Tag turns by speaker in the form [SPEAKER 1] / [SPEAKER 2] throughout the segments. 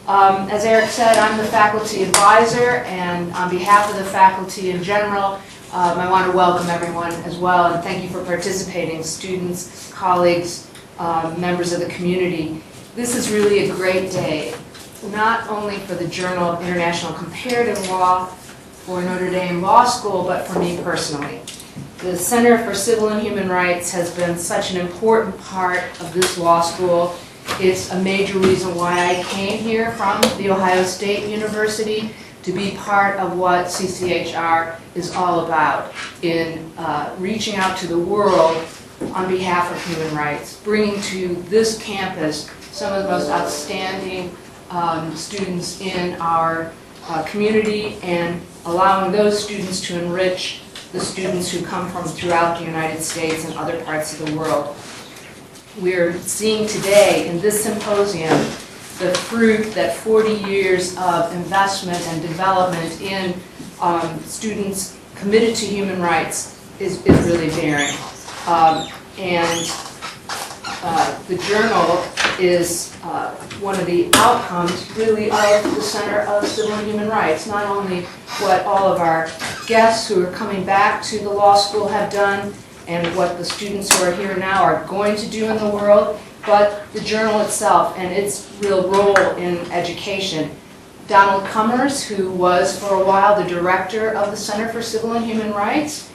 [SPEAKER 1] As Eric said, I'm the faculty advisor, and on behalf of the faculty in general, I want to welcome everyone as well, and thank you for participating, students, colleagues, members of the community. This is really a great day, not only for the Journal of International Comparative Law, for Notre Dame Law School, but for me personally. The Center for Civil and Human Rights has been such an important part of this law school. It's a major reason why I came here from The Ohio State University to be part of what CCHR is all about in reaching out to the world on behalf of human rights, bringing to this campus some of the most outstanding students in our community and allowing those students to enrich the students who come from throughout the United States and other parts of the world. We're seeing today in this symposium the fruit that 40 years of investment and development in students committed to human rights is really bearing. The journal is one of the outcomes really of the Center of Civil and Human Rights, not only what all of our guests who are coming back to the law school have done and what the students who are here now are going to do in the world, but the journal itself and its real role in education. Donald Cummers, who was for a while the director of the Center for Civil and Human Rights,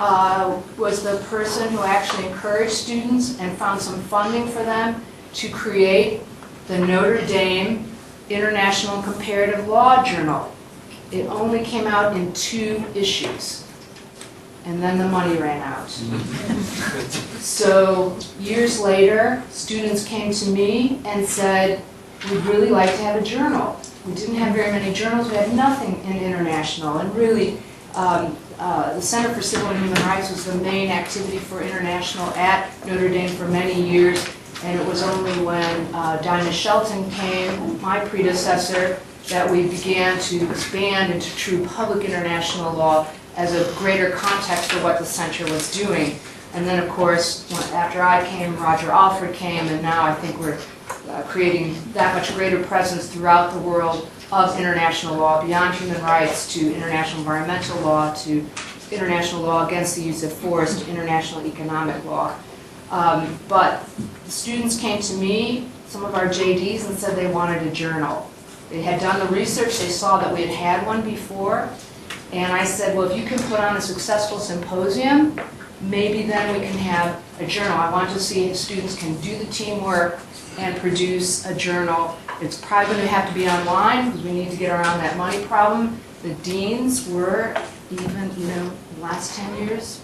[SPEAKER 1] was the person who actually encouraged students and found some funding for them to create the Notre Dame International Comparative Law Journal. It only came out in 2 issues, and then the money ran out. So years later, students came to me and said, we'd really like to have a journal. We didn't have very many journals, we had nothing in international, and really the Center for Civil and Human Rights was the main activity for international at Notre Dame for many years, and it was only when Dinah Shelton came, my predecessor, that we began to expand into true public international law as a greater context for what the center was doing. And then, of course, after I came, Roger Alford came, and now I think we're creating that much greater presence throughout the world of international law, beyond human rights, to international environmental law, to international law against the use of force, to international economic law. But the students came to me, some of our JDs, and said they wanted a journal. They had done the research, they saw that we had had one before, and I said, well, if you can put on a successful symposium, maybe then we can have a journal. I want to see if students can do the teamwork and produce a journal. It's probably going to have to be online because we need to get around that money problem. The deans were, even, the last 10 years,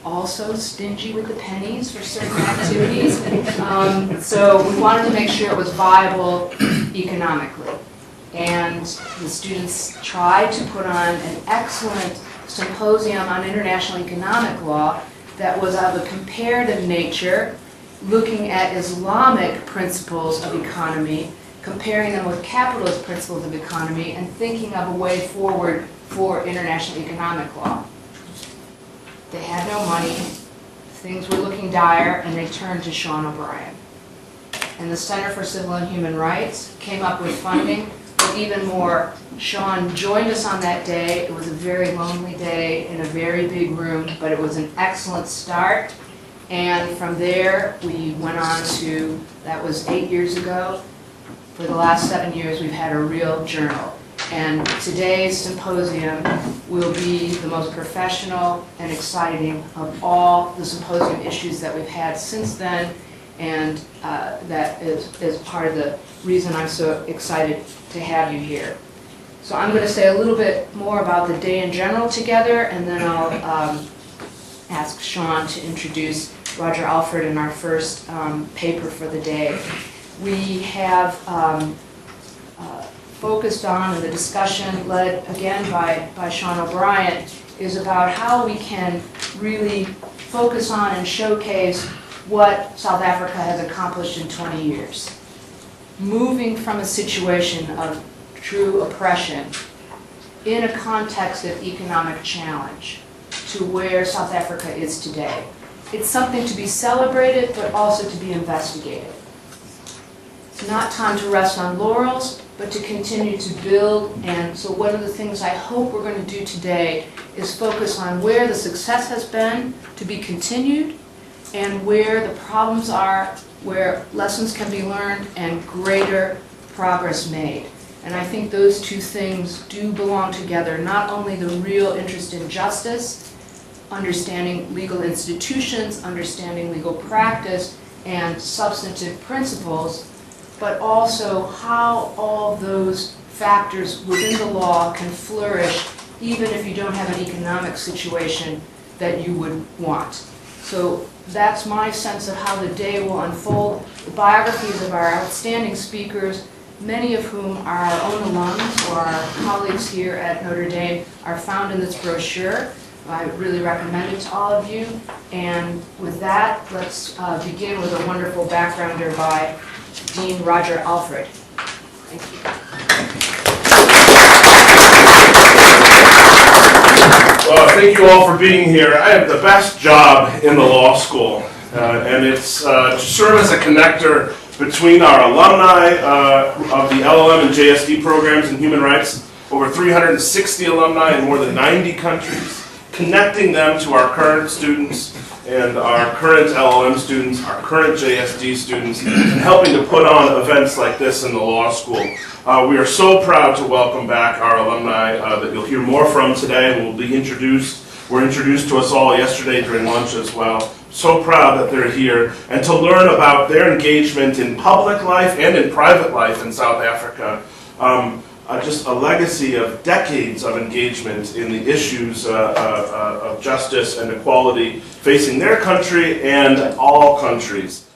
[SPEAKER 1] also stingy with the pennies for certain activities. So we wanted to make sure it was viable economically. And the students tried to put on an excellent symposium on international economic law that was of a comparative nature, looking at Islamic principles of economy, comparing them with capitalist principles of economy, and thinking of a way forward for international economic law. They had no money, things were looking dire, and they turned to Sean O'Brien. And the Center for Civil and Human Rights came up with funding. But even more, Sean joined us on that day. It was a very lonely day in a very big room, but it was an excellent start. And from there, we went on to, that was 8 years ago. For the last 7 years, we've had a real journal. And today's symposium will be the most professional and exciting of all the symposium issues that we've had since then. And that is part of the reason I'm so excited to have you here. So I'm going to say a little bit more about the day in general together, and then I'll ask Sean to introduce Roger Alford in our first paper for the day. We have focused on, and the discussion led again by Sean O'Brien, is about how we can really focus on and showcase what South Africa has accomplished in 20 years. Moving from a situation of true oppression in a context of economic challenge to where South Africa is today. It's something to be celebrated, but also to be investigated. not time to rest on laurels, but to continue to build. And so one of the things I hope we're going to do today is focus on where the success has been to be continued and where the problems are, where lessons can be learned and greater progress made. And I think those two things do belong together, not only the real interest in justice, understanding legal institutions, understanding legal practice and substantive principles, but also how all those factors within the law can flourish even if you don't have an economic situation that you would want. So that's my sense of how the day will unfold. The biographies of our outstanding speakers, many of whom are our own alums or our colleagues here at Notre Dame, are found in this brochure. I really recommend it to all of you. And with that, let's begin with a wonderful backgrounder by Dean Roger Alfred. Thank you.
[SPEAKER 2] Well, thank you all for being here. I have the best job in the law school, and it's to serve as a connector between our alumni of the LLM and JSD programs in human rights, over 360 alumni in more than 90 countries, connecting them to our current students and our current LLM students, our current JSD students, and helping to put on events like this in the law school. We are so proud to welcome back our alumni that you'll hear more from today and will be introduced. Were introduced to us all yesterday during lunch as well. So proud that they're here and to learn about their engagement in public life and in private life in South Africa. Just a legacy of decades of engagement in the issues of justice and equality facing their country and all countries.